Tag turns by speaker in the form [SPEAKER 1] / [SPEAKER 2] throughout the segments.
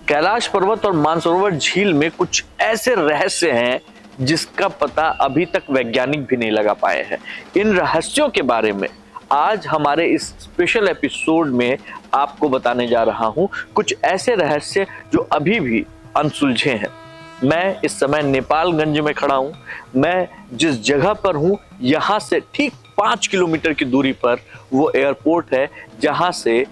[SPEAKER 1] कैलाश पर्वत और मानसरोवर झील में कुछ ऐसे रहस्य हैं जिसका पता अभी तक वैज्ञानिक भी नहीं लगा पाए हैं। इन रहस्यों के बारे में आज हमारे इस स्पेशल एपिसोड में आपको बताने जा रहा हूं, कुछ ऐसे रहस्य जो अभी भी अनसुलझे हैं। मैं इस समय नेपालगंज में खड़ा हूं। मैं जिस जगह पर हूं, यहां से ठीक 5 किलोमीटर की दूरी पर वो एयरपोर्ट है जहां से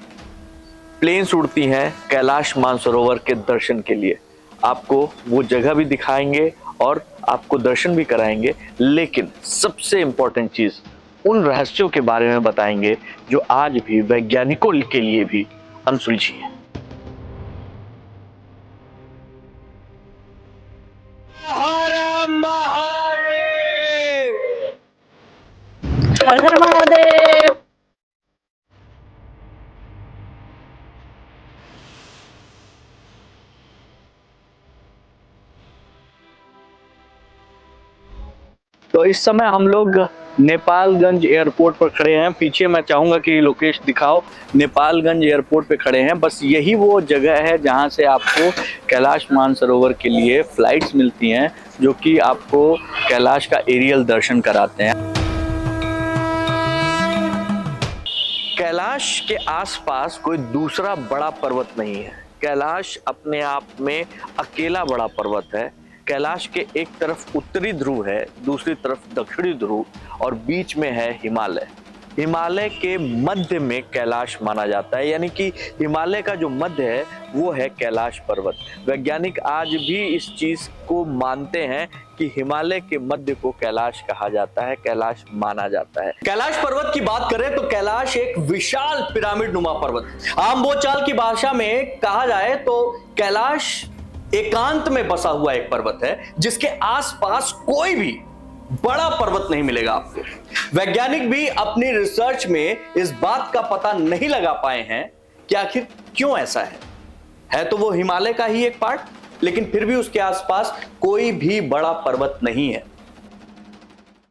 [SPEAKER 1] प्लेन्स उड़ती हैं कैलाश मानसरोवर के दर्शन के लिए। आपको वो जगह भी दिखाएंगे और आपको दर्शन भी कराएंगे, लेकिन सबसे इंपॉर्टेंट चीज उन रहस्यों के बारे में बताएंगे जो आज भी वैज्ञानिकों के लिए भी अनसुलझी है।
[SPEAKER 2] हर हर महादेव।
[SPEAKER 1] तो इस समय हम लोग नेपालगंज एयरपोर्ट पर खड़े हैं। पीछे मैं चाहूंगा कि लोकेश दिखाओ। नेपालगंज एयरपोर्ट पे खड़े हैं। बस यही वो जगह है जहां से आपको कैलाश मानसरोवर के लिए फ्लाइट्स मिलती हैं, जो कि आपको कैलाश का एरियल दर्शन कराते हैं। कैलाश के आसपास कोई दूसरा बड़ा पर्वत नहीं है। कैलाश अपने आप में अकेला बड़ा पर्वत है। कैलाश के एक तरफ उत्तरी ध्रुव है, दूसरी तरफ दक्षिणी ध्रुव और बीच में है हिमालय। हिमालय के मध्य में कैलाश माना जाता है, यानी कि हिमालय का जो मध्य है वो है कैलाश पर्वत। वैज्ञानिक आज भी इस चीज को मानते हैं कि हिमालय के मध्य को कैलाश कहा जाता है, कैलाश माना जाता है। कैलाश पर्वत की बात करें तो कैलाश एक विशाल पिरामिड नुमा पर्वत। आम बोलचाल की भाषा में कहा जाए तो कैलाश एकांत में बसा हुआ एक पर्वत है, जिसके आसपास कोई भी बड़ा पर्वत नहीं मिलेगा आपको। वैज्ञानिक भी अपनी रिसर्च में इस बात का पता नहीं लगा पाए हैं कि आखिर क्यों ऐसा है तो वो हिमालय का ही एक पार्ट, लेकिन फिर भी उसके आसपास कोई भी बड़ा पर्वत नहीं है।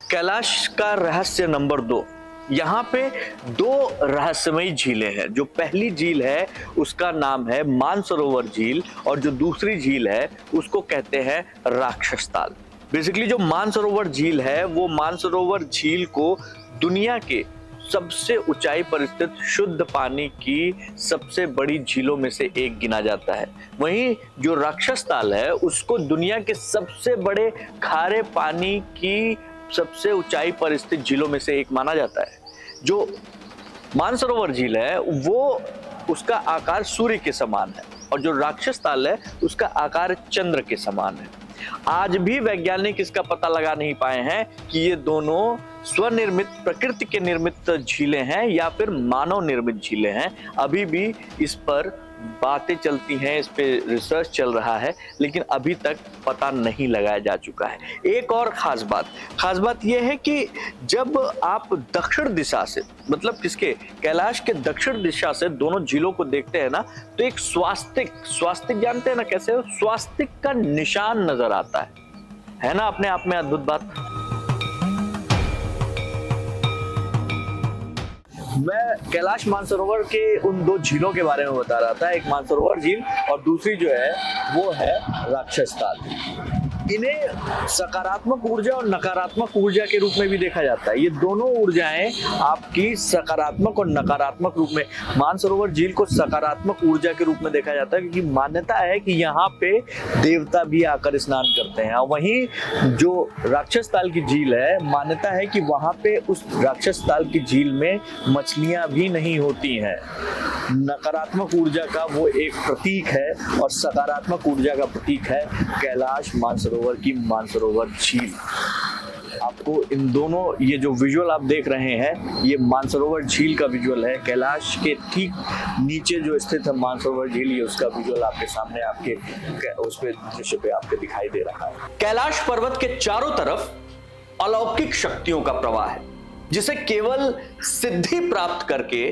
[SPEAKER 1] कैलाश का रहस्य नंबर 2। यहाँ पे 2 रहस्यमयी झीलें हैं। जो पहली झील है उसका नाम है मानसरोवर झील और जो दूसरी झील है उसको कहते हैं राक्षस ताल। बेसिकली जो मानसरोवर झील है वो मानसरोवर झील को दुनिया के सबसे ऊंचाई पर स्थित शुद्ध पानी की सबसे बड़ी झीलों में से एक गिना जाता है। वहीं जो राक्षस ताल है उसको दुनिया के सबसे बड़े खारे पानी की सबसे ऊंचाई पर स्थित झीलों में से एक माना जाता है। जो मानसरोवर झील है वो उसका आकार सूर्य के समान है और जो राक्षस ताल है उसका आकार चंद्र के समान है। आज भी वैज्ञानिक इसका पता लगा नहीं पाए हैं कि ये दोनों स्वनिर्मित प्रकृति के निर्मित झीलें हैं या फिर मानव निर्मित झीलें हैं। अभी भी इस पर बातें चलती हैं, इस पे रिसर्च चल रहा है, लेकिन अभी तक पता नहीं लगाया जा चुका है। एक और खास बात यह है कि जब आप दक्षिण दिशा से, मतलब किसके, कैलाश के दक्षिण दिशा से दोनों झीलों को देखते हैं ना, तो एक स्वास्तिक जानते हैं ना कैसे, स्वास्तिक का निशान नजर आता है ना। अपने आप में अद्भुत बात। मैं कैलाश मानसरोवर के उन 2 झीलों के बारे में बता रहा था, एक मानसरोवर झील और दूसरी जो है वो है राक्षस ताल। इन्हें सकारात्मक ऊर्जा और नकारात्मक ऊर्जा के रूप में भी देखा जाता है। ये दोनों ऊर्जाएं आपकी सकारात्मक और नकारात्मक रूप में, मानसरोवर झील को सकारात्मक ऊर्जा के रूप में देखा जाता है क्योंकि मान्यता है कि यहाँ पे देवता भी आकर स्नान करते हैं। और वहीं जो राक्षस ताल की झील है, मान्यता है कि वहां पे उस राक्षस ताल की झील में मछलियां भी नहीं होती हैं। नकारात्मक ऊर्जा का वो एक प्रतीक है और सकारात्मक ऊर्जा का प्रतीक है कैलाश मानसरोवर की मानसरोवर झील। आपको इन दोनों, ये जो विजुअल आप देख रहे हैं ये मानसरोवर झील का विजुअल है। कैलाश के ठीक नीचे जो स्थित है मानसरोवर झील, ये उसका विजुअल आपके सामने, आपके उस पे दृश्य पे आपके दिखाई दे रहा है। कैलाश पर्वत के चारों तरफ अलौकिक शक्तियों का प्रवाह है, जिसे केवल सिद्धि प्राप्त करके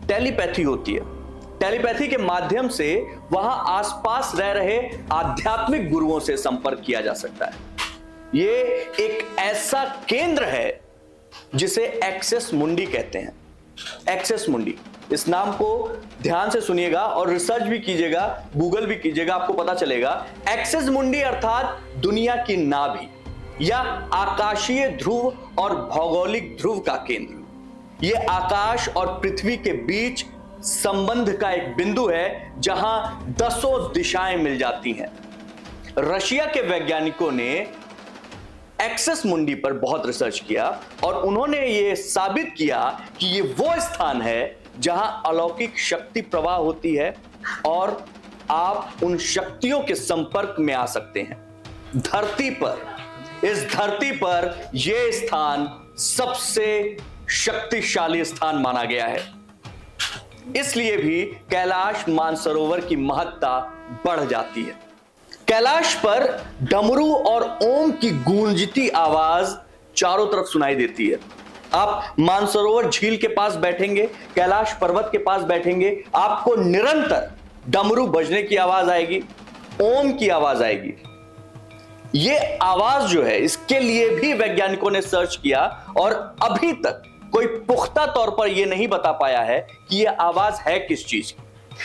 [SPEAKER 1] टेलीपैथी होती है। टेलीपैथी के माध्यम से वहां आसपास रह रहे आध्यात्मिक गुरुओं से संपर्क किया जा सकता है। ये एक ऐसा केंद्र है जिसे एक्सेस मुंडी कहते हैं। एक्सेस मुंडी इस नाम को ध्यान से सुनिएगा और रिसर्च भी कीजिएगा, गूगल भी कीजिएगा, आपको पता चलेगा। एक्सिस मुंडी अर्थात दुनिया की नाभि या आकाशीय ध्रुव और भौगोलिक ध्रुव का केंद्र। यह आकाश और पृथ्वी के बीच संबंध का एक बिंदु है जहां दसों दिशाएं मिल जाती हैं। रशिया के वैज्ञानिकों ने एक्सिस मुंडी पर बहुत रिसर्च किया और उन्होंने यह साबित किया कि यह वो स्थान है जहां अलौकिक शक्ति प्रवाह होती है और आप उन शक्तियों के संपर्क में आ सकते हैं। धरती पर, इस धरती पर यह स्थान सबसे शक्तिशाली स्थान माना गया है। इसलिए भी कैलाश मानसरोवर की महत्ता बढ़ जाती है। कैलाश पर डमरू और ओम की गूंजती आवाज चारों तरफ सुनाई देती है। आप मानसरोवर झील के पास बैठेंगे, कैलाश पर्वत के पास बैठेंगे, आपको निरंतर डमरू बजने की आवाज आएगी, ओम की आवाज आएगी। यह आवाज जो है, इसके लिए भी वैज्ञानिकों ने सर्च किया और अभी तक कोई पुख्ता तौर पर यह नहीं बता पाया है कि यह आवाज है किस चीज की।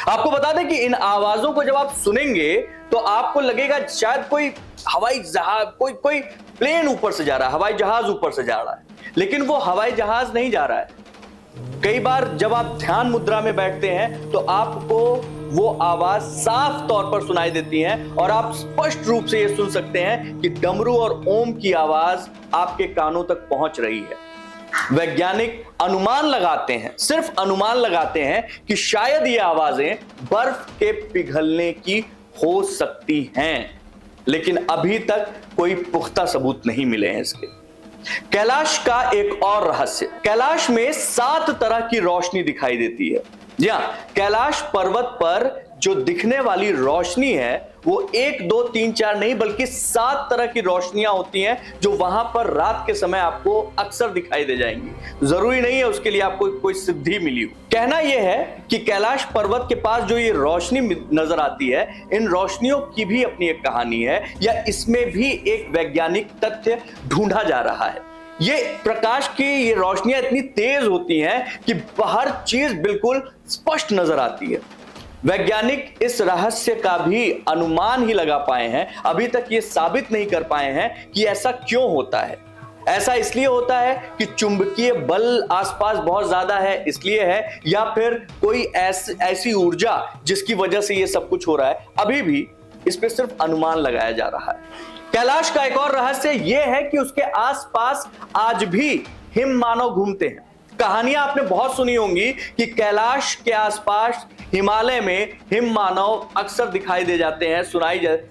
[SPEAKER 1] आपको बता दें कि इन आवाजों को जब आप सुनेंगे तो आपको लगेगा शायद कोई हवाई जहाज, कोई प्लेन ऊपर से जा रहा है, हवाई जहाज ऊपर से जा रहा है, लेकिन वो हवाई जहाज नहीं जा रहा है। कई बार जब आप ध्यान मुद्रा में बैठते हैं तो आपको वो आवाज साफ तौर पर सुनाई देती है और आप स्पष्ट रूप से ये सुन सकते हैं कि डमरू और ओम की आवाज आपके कानों तक पहुंच रही है। वैज्ञानिक अनुमान लगाते हैं, सिर्फ अनुमान लगाते हैं कि शायद ये आवाजें बर्फ के पिघलने की हो सकती हैं, लेकिन अभी तक कोई पुख्ता सबूत नहीं मिले हैं इसके। कैलाश का एक और रहस्य, कैलाश में 7 तरह की रोशनी दिखाई देती है। जी हां, कैलाश पर्वत पर जो दिखने वाली रोशनी है वो 1, 2, 3, 4 नहीं बल्कि 7 तरह की रोशनियां होती हैं जो वहां पर रात के समय आपको अक्सर दिखाई दे जाएंगी। जरूरी नहीं है उसके लिए आपको कोई सिद्धि मिली हो। कहना यह है कि कैलाश पर्वत के पास जो ये रोशनी नजर आती है, इन रोशनियों की भी अपनी एक कहानी है या इसमें भी एक वैज्ञानिक तथ्य ढूंढा जा रहा है। ये प्रकाश की ये रोशनियां इतनी तेज होती हैं कि हर चीज बिल्कुल स्पष्ट नजर आती है। वैज्ञानिक इस रहस्य का भी अनुमान ही लगा पाए हैं, अभी तक ये साबित नहीं कर पाए हैं कि ऐसा क्यों होता है। ऐसा इसलिए होता है कि चुंबकीय बल आसपास बहुत ज्यादा है इसलिए है, या फिर कोई ऐसी ऊर्जा जिसकी वजह से ये सब कुछ हो रहा है। अभी भी इस पे सिर्फ अनुमान लगाया जा रहा है। कैलाश का एक और रहस्य यह है कि उसके आसपास आज भी हिम मानव घूमते हैं। कहानियां आपने बहुत सुनी होंगी कि कैलाश के आसपास हिमालय में हिम मानव अक्सर दिखाई दे जाते हैं,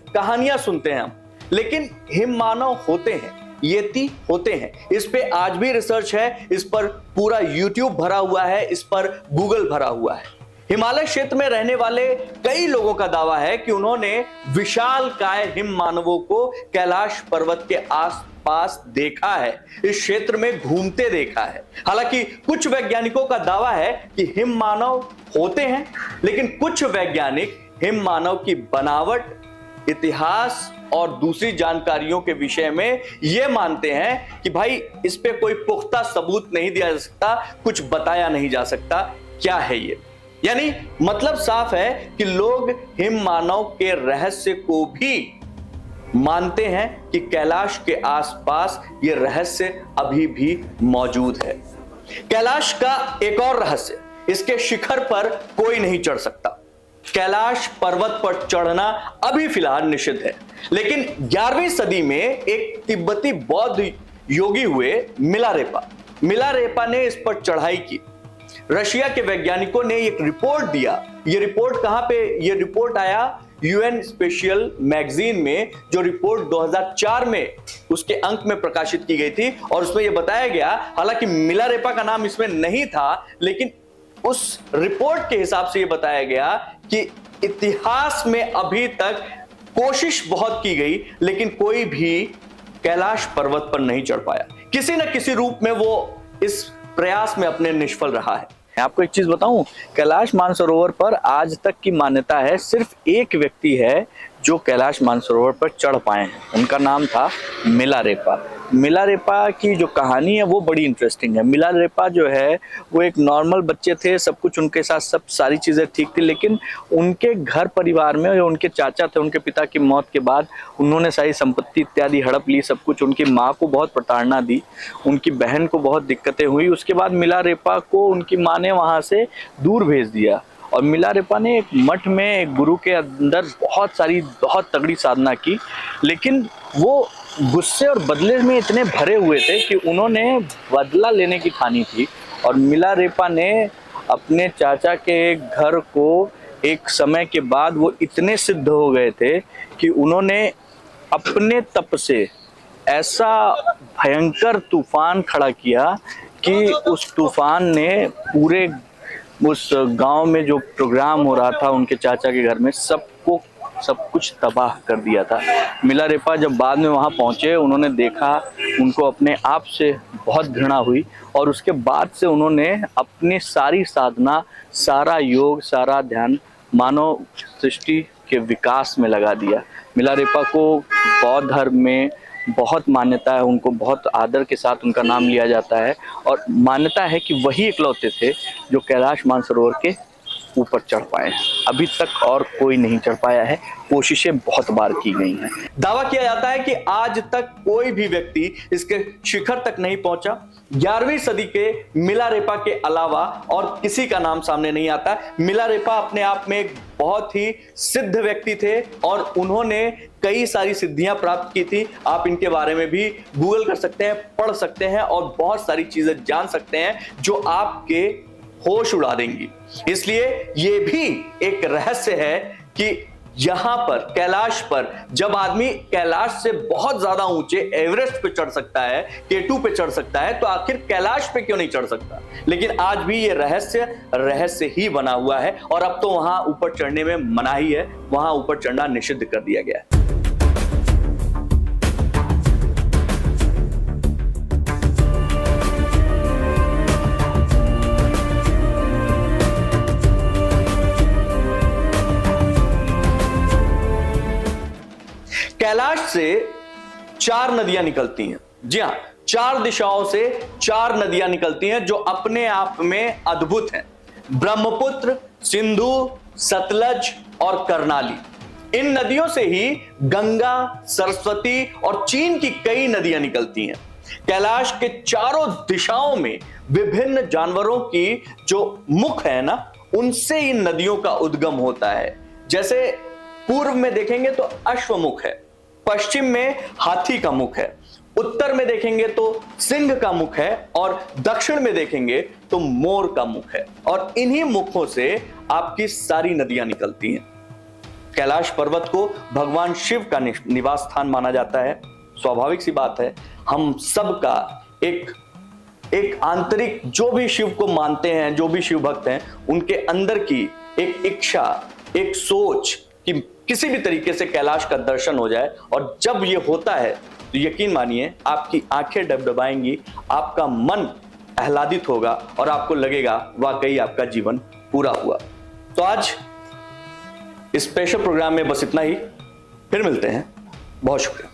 [SPEAKER 1] कहानियां सुनते हैं हम, लेकिन हिम मानव होते हैं, येती होते हैं। इस पे आज भी रिसर्च है, इस पर पूरा YouTube भरा हुआ है, इस पर गूगल भरा हुआ है। हिमालय क्षेत्र में रहने वाले कई लोगों का दावा है कि उन्होंने विशालकाय हिम मानवों को कैलाश पर्वत के आसपास देखा है, इस क्षेत्र में घूमते देखा है। हालांकि कुछ वैज्ञानिकों का दावा है कि हिम मानव होते हैं, लेकिन कुछ वैज्ञानिक हिम मानव की बनावट, इतिहास और दूसरी जानकारियों के विषय में यह मानते हैं कि भाई इस पे कोई पुख्ता सबूत नहीं दिया जा सकता, कुछ बताया नहीं जा सकता। क्या है ये? यानी मतलब साफ है कि लोग हिम मानव के रहस्य को भी मानते हैं कि कैलाश के आसपास ये रहस्य अभी भी मौजूद है। कैलाश का एक और रहस्य, इसके शिखर पर कोई नहीं चढ़ सकता। कैलाश पर्वत पर चढ़ना अभी फिलहाल निषिद्ध है, लेकिन 11वीं सदी में एक तिब्बती बौद्ध योगी हुए मिलारेपा ने इस पर चढ़ाई की। रशिया के वैज्ञानिकों ने एक रिपोर्ट दिया। ये रिपोर्ट कहां पे? ये रिपोर्ट आया यूएन स्पेशल मैगजीन में, जो रिपोर्ट 2004 में उसके अंक में प्रकाशित की गई थी और उसमें यह बताया गया, हालांकि मिलारेपा का नाम इसमें नहीं था, लेकिन उस रिपोर्ट के हिसाब से यह बताया गया कि इतिहास में अभी तक कोशिश बहुत की गई लेकिन कोई भी कैलाश पर्वत पर नहीं चढ़ पाया। किसी न किसी रूप में वो इस प्रयास में अपने निष्फल रहा है। आपको एक चीज बताऊं, कैलाश मानसरोवर पर आज तक की मान्यता है, सिर्फ एक व्यक्ति है जो कैलाश मानसरोवर पर चढ़ पाए हैं। उनका नाम था मिलारेपा। मिलारेपा की जो कहानी है वो बड़ी इंटरेस्टिंग है। मिलारेपा जो है वो एक नॉर्मल बच्चे थे, सब कुछ उनके साथ सब सारी चीज़ें ठीक थी, लेकिन उनके घर परिवार में जो उनके चाचा थे, उनके पिता की मौत के बाद उन्होंने सारी संपत्ति इत्यादि हड़प ली, सब कुछ। उनकी माँ को बहुत प्रताड़ना दी, उनकी बहन को बहुत दिक्कतें हुई। उसके बाद मिलारेपा को उनकी माँ ने वहाँ से दूर भेज दिया और मिलारेपा ने एक मठ में एक गुरु के अंदर बहुत तगड़ी साधना की, लेकिन वो गुस्से और बदले में इतने भरे हुए थे कि उन्होंने बदला लेने की ठानी थी। और मिलारेपा ने अपने चाचा के घर को एक समय के बाद वो इतने सिद्ध हो गए थे कि उन्होंने अपने तप से ऐसा भयंकर तूफान खड़ा किया कि उस तूफान ने पूरे उस गांव में जो प्रोग्राम हो रहा था उनके चाचा के घर में सब कुछ तबाह कर दिया था। मिलारेपा जब बाद में वहां पहुंचे, उन्होंने देखा, उनको अपने आप से बहुत घृणा हुई और उसके बाद से उन्होंने अपनी सारी साधना, सारा योग, सारा ध्यान मानव सृष्टि के विकास में लगा दिया। मिलारेपा को बौद्ध धर्म में बहुत मान्यता है, उनको बहुत आदर के साथ उनका नाम लिया जाता है और मान्यता है कि वही इकलौते थे जो कैलाश मानसरोवर के ऊपर चढ़ पाए। अभी तक और कोई नहीं चढ़ पाया है, कोशिशें बहुत बार की गई हैं। दावा किया जाता है कि आज तक कोई भी व्यक्ति इसके शिखर तक नहीं पहुंचा। 11वीं सदी के मिलारेपा के अलावा और किसी का नाम सामने नहीं आता। मिलारेपा अपने आप में एक बहुत ही सिद्ध व्यक्ति थे और उन्होंने कई सारी सिद्धियां प्राप्त की थी। आप इनके बारे में भी गूगल कर सकते हैं, पढ़ सकते हैं और बहुत सारी चीजें जान सकते हैं जो आपके होश उड़ा देंगी। इसलिए ये भी एक रहस्य है कि यहां पर कैलाश पर जब आदमी कैलाश से बहुत ज्यादा ऊंचे एवरेस्ट पे चढ़ सकता है, K2 पे चढ़ सकता है, तो आखिर कैलाश पे क्यों नहीं चढ़ सकता। लेकिन आज भी ये रहस्य ही बना हुआ है और अब तो वहां ऊपर चढ़ने में मनाही है, वहां ऊपर चढ़ना निषिद्ध कर दिया गया है। कैलाश से 4 नदियां निकलती हैं। जी हां, 4 दिशाओं से 4 नदियां निकलती हैं जो अपने आप में अद्भुत हैं। ब्रह्मपुत्र, सिंधु, सतलज और कर्णाली। इन नदियों से ही गंगा, सरस्वती और चीन की कई नदियां निकलती हैं। कैलाश के चारों दिशाओं में विभिन्न जानवरों की जो मुख है ना, उनसे इन नदियों का उद्गम होता है। जैसे पूर्व में देखेंगे तो अश्वमुख है, पश्चिम में हाथी का मुख है, उत्तर में देखेंगे तो सिंह का मुख है और दक्षिण में देखेंगे तो मोर का मुख है। और इन्हीं मुखों से आपकी सारी नदियां निकलती हैं। कैलाश पर्वत को भगवान शिव का निवास स्थान माना जाता है। स्वाभाविक सी बात है, हम सबका एक आंतरिक, जो भी शिव को मानते हैं, जो भी शिव भक्त हैं, उनके अंदर की एक इच्छा, एक सोच कि किसी भी तरीके से कैलाश का दर्शन हो जाए। और जब ये होता है तो यकीन मानिए आपकी आंखें डबडबाएंगी, आपका मन आह्लादित होगा और आपको लगेगा वाकई आपका जीवन पूरा हुआ। तो आज इस स्पेशल प्रोग्राम में बस इतना ही, फिर मिलते हैं। बहुत शुक्रिया।